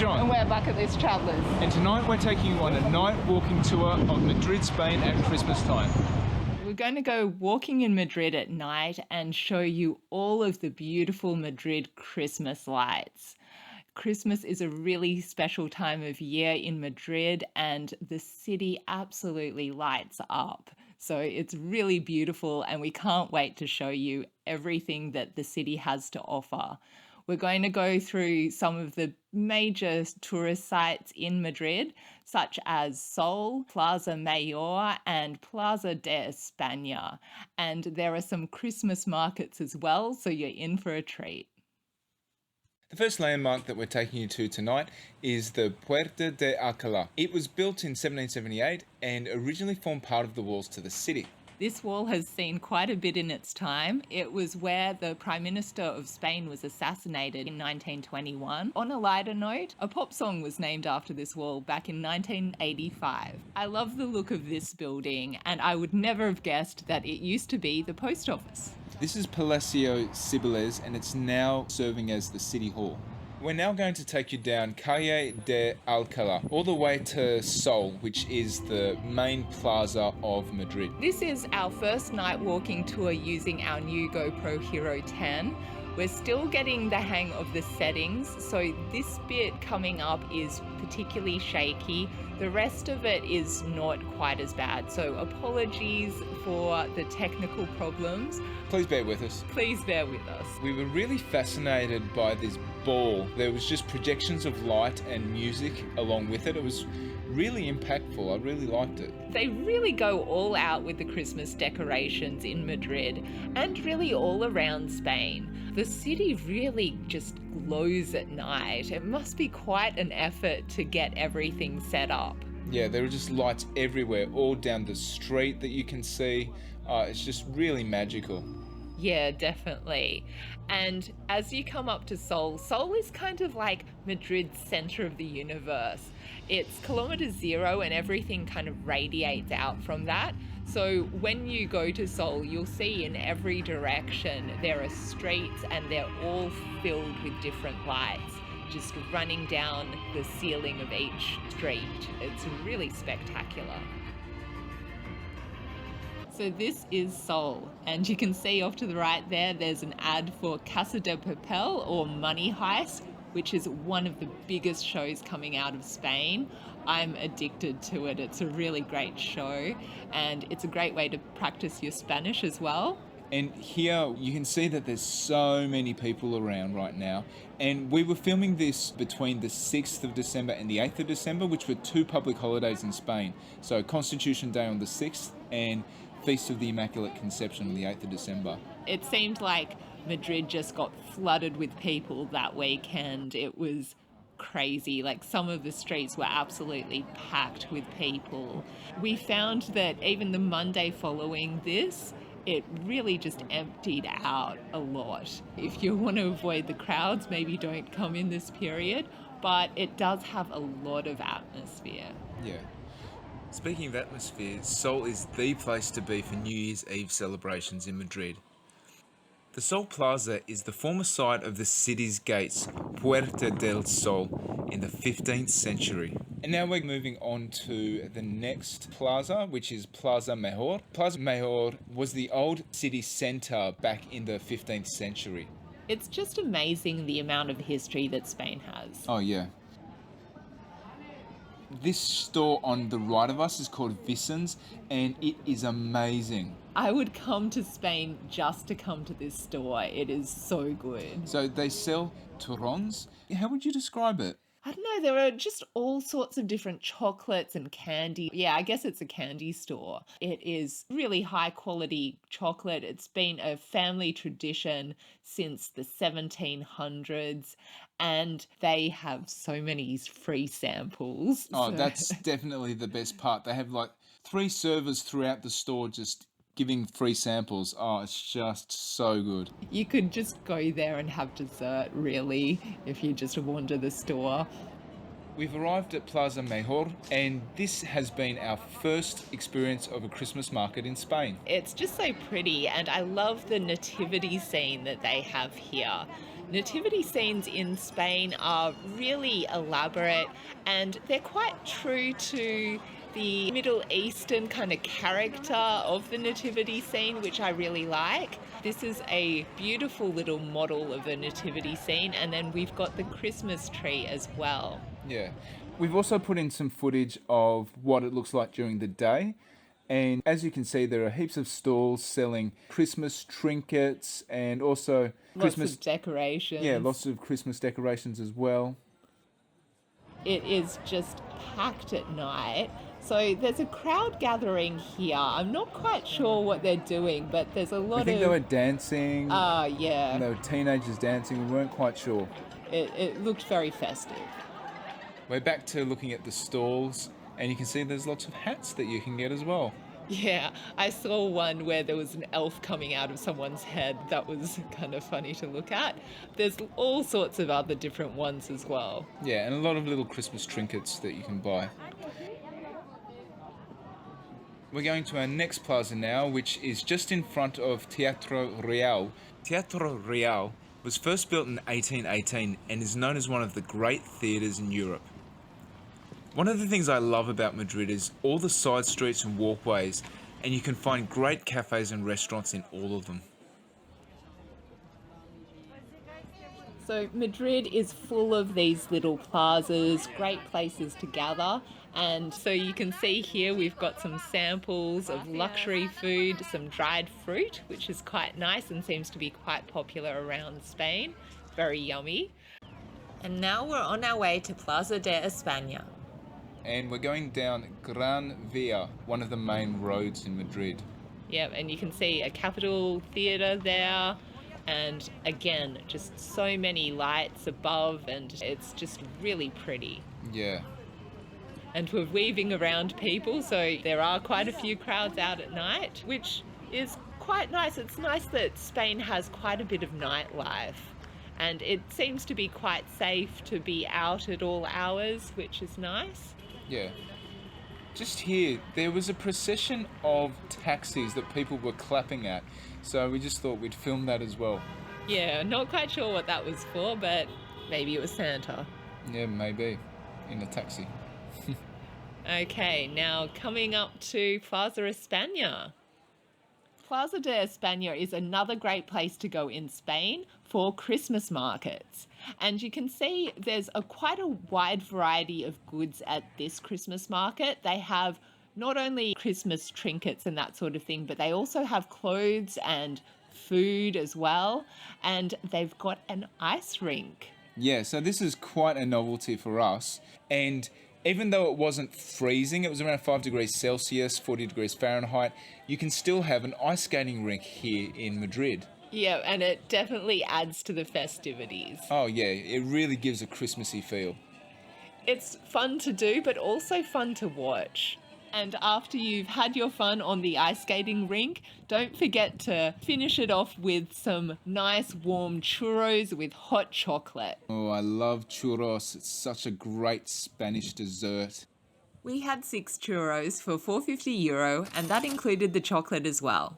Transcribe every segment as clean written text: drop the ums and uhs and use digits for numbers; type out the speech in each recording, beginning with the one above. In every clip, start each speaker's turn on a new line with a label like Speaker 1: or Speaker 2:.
Speaker 1: John.
Speaker 2: And we're Bucket List Travellers.
Speaker 1: And tonight we're taking you on a night walking tour of Madrid, Spain at Christmas time.
Speaker 2: We're going to go walking in Madrid at night and show you all of the beautiful Madrid Christmas lights. Christmas is a really special time of year in Madrid and the city absolutely lights up. So it's really beautiful and we can't wait to show you everything that the city has to offer. We're going to go through some of the major tourist sites in Madrid, such as Sol, Plaza Mayor, and Plaza de España. And there are some Christmas markets as well, so you're in for a treat.
Speaker 1: The first landmark that we're taking you to tonight is the Puerta de Alcalá. It was built in 1778 and originally formed part of the walls to the city.
Speaker 2: This wall has seen quite a bit in its time. It was where the Prime Minister of Spain was assassinated in 1921. On a lighter note, a pop song was named after this wall back in 1985. I love the look of this building, and I would never have guessed that it used to be the post office.
Speaker 1: This is Palacio Cibeles and it's now serving as the City Hall. We're now going to take you down Calle de Alcalá, all the way to Sol, which is the main plaza of Madrid.
Speaker 2: This is our first night walking tour using our new GoPro Hero 10. We're still getting the hang of the settings, so this bit coming up is particularly shaky. The rest of it is not quite as bad, so apologies for the technical problems.
Speaker 1: Please bear with us.
Speaker 2: Please bear with us.
Speaker 1: We were really fascinated by this ball. There was just projections of light and music along with it. It was really impactful. I really liked it.
Speaker 2: They really go all out with the Christmas decorations in Madrid and really all around Spain. The city really just glows at night. It must be quite an effort to get everything set up.
Speaker 1: Yeah, there are just lights everywhere, all down the street that you can see. It's just really magical.
Speaker 2: Yeah, definitely. And as you come up to Sol, Sol is kind of like Madrid's center of the universe. It's kilometer zero and everything kind of radiates out from that. So when you go to Sol, you'll see in every direction there are streets and they're all filled with different lights just running down the ceiling of each street. It's really spectacular. So this is Sol, and you can see off to the right there's an ad for Casa de Papel or Money Heist, which is one of the biggest shows coming out of Spain. I'm addicted to it. It's a really great show, and it's a great way to practice your Spanish as well.
Speaker 1: And here you can see that there's so many people around right now. And we were filming this between the 6th of December and the 8th of December, which were two public holidays in Spain. So Constitution Day on the 6th and Feast of the Immaculate Conception on the 8th of December.
Speaker 2: It seemed like Madrid just got flooded with people that weekend. It was crazy. Like some of the streets were absolutely packed with people. We found that even the Monday following this, it really just emptied out a lot. If you want to avoid the crowds, maybe don't come in this period, but it does have a lot of atmosphere.
Speaker 1: Yeah. Speaking of atmosphere, Sol is the place to be for New Year's Eve celebrations in Madrid. The Sol Plaza is the former site of the city's gates, Puerta del Sol, in the 15th century. And now we're moving on to the next plaza, which is Plaza Mayor. Plaza Mayor was the old city centre back in the 15th century.
Speaker 2: It's just amazing the amount of history that Spain has.
Speaker 1: Oh, yeah. This store on the right of us is called Vicens, and it is amazing.
Speaker 2: I would come to Spain just to come to this store. It is so good.
Speaker 1: So they sell turrons. How would you describe it?
Speaker 2: I don't know, there are just all sorts of different chocolates and candy. Yeah, I guess it's a candy store. It is really high quality chocolate. It's been a family tradition since the 1700s, and they have so many free samples.
Speaker 1: Oh, that's definitely the best part. They have like 3 servers throughout the store just giving free samples. Oh, it's just so good.
Speaker 2: You could just go there and have dessert, really, if you just wander the store.
Speaker 1: We've arrived at Plaza Mejor, and this has been our first experience of a Christmas market in Spain.
Speaker 2: It's just so pretty, and I love the nativity scene that they have here. Nativity scenes in Spain are really elaborate, and they're quite true to the Middle Eastern kind of character of the nativity scene, which I really like. This is a beautiful little model of a nativity scene, and then we've got the Christmas tree as well.
Speaker 1: Yeah. We've also put in some footage of what it looks like during the day. And as you can see, there are heaps of stalls selling Christmas trinkets and also Christmas
Speaker 2: Lots of decorations.
Speaker 1: Yeah, lots of Christmas decorations as well.
Speaker 2: It is just packed at night. So there's a crowd gathering here. I'm not quite sure what they're doing, but there's a lot
Speaker 1: I think
Speaker 2: of...
Speaker 1: they were dancing.
Speaker 2: yeah.
Speaker 1: And they were teenagers dancing. We weren't quite sure.
Speaker 2: It looked very festive.
Speaker 1: We're back to looking at the stalls, and you can see there's lots of hats that you can get as well.
Speaker 2: Yeah, I saw one where there was an elf coming out of someone's head. That was kind of funny to look at. There's all sorts of other different ones as well.
Speaker 1: Yeah, and a lot of little Christmas trinkets that you can buy. We're going to our next plaza now, which is just in front of Teatro Real. Teatro Real was first built in 1818 and is known as one of the great theatres in Europe. One of the things I love about Madrid is all the side streets and walkways, and you can find great cafes and restaurants in all of them.
Speaker 2: So Madrid is full of these little plazas, great places to gather. And so you can see here we've got some samples of luxury food, some dried fruit, which is quite nice and seems to be quite popular around Spain. Very yummy. And now we're on our way to Plaza de España.
Speaker 1: And we're going down Gran Via, one of the main roads in Madrid.
Speaker 2: Yeah, and you can see a Capitol Theatre there. And again, just so many lights above, and it's just really pretty.
Speaker 1: Yeah.
Speaker 2: And we're weaving around people, so there are quite a few crowds out at night, which is quite nice. It's nice that Spain has quite a bit of nightlife, and it seems to be quite safe to be out at all hours, which is nice.
Speaker 1: Yeah. Just here, there was a procession of taxis that people were clapping at, so we just thought we'd film that as well.
Speaker 2: Yeah, not quite sure what that was for, but maybe it was Santa.
Speaker 1: Yeah, maybe. In a taxi.
Speaker 2: Okay, now coming up to Plaza España. Plaza de España is another great place to go in Spain for Christmas markets. And you can see there's quite a wide variety of goods at this Christmas market. They have not only Christmas trinkets and that sort of thing, but they also have clothes and food as well. And they've got an ice rink.
Speaker 1: Yeah, so this is quite a novelty for us. And even though it wasn't freezing, it was around 5 degrees Celsius, 40 degrees Fahrenheit, you can still have an ice skating rink here in Madrid.
Speaker 2: Yeah, and it definitely adds to the festivities.
Speaker 1: Oh yeah, it really gives a Christmassy feel.
Speaker 2: It's fun to do, but also fun to watch. And after you've had your fun on the ice skating rink, don't forget to finish it off with some nice warm churros with hot chocolate.
Speaker 1: Oh, I love churros. It's such a great Spanish dessert.
Speaker 2: We had 6 churros for €4.50, and that included the chocolate as well.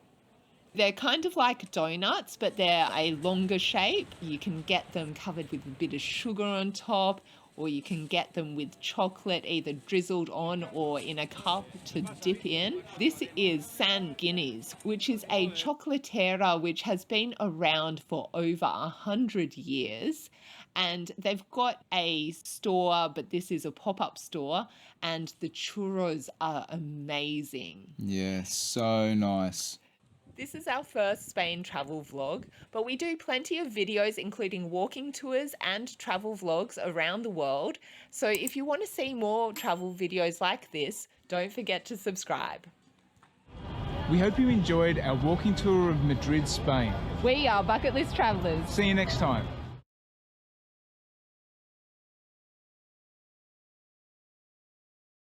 Speaker 2: They're kind of like donuts, but they're a longer shape. You can get them covered with a bit of sugar on top, or you can get them with chocolate either drizzled on or in a cup to dip in. This is San Guinness, which is a chocolatera which has been around for over 100 years. And they've got a store, but this is a pop-up store, and the churros are amazing.
Speaker 1: Yeah, so nice.
Speaker 2: This is our first Spain travel vlog, but we do plenty of videos including walking tours and travel vlogs around the world. So if you want to see more travel videos like this, don't forget to subscribe.
Speaker 1: We hope you enjoyed our walking tour of Madrid, Spain.
Speaker 2: We are Bucket List Travellers.
Speaker 1: See you next time.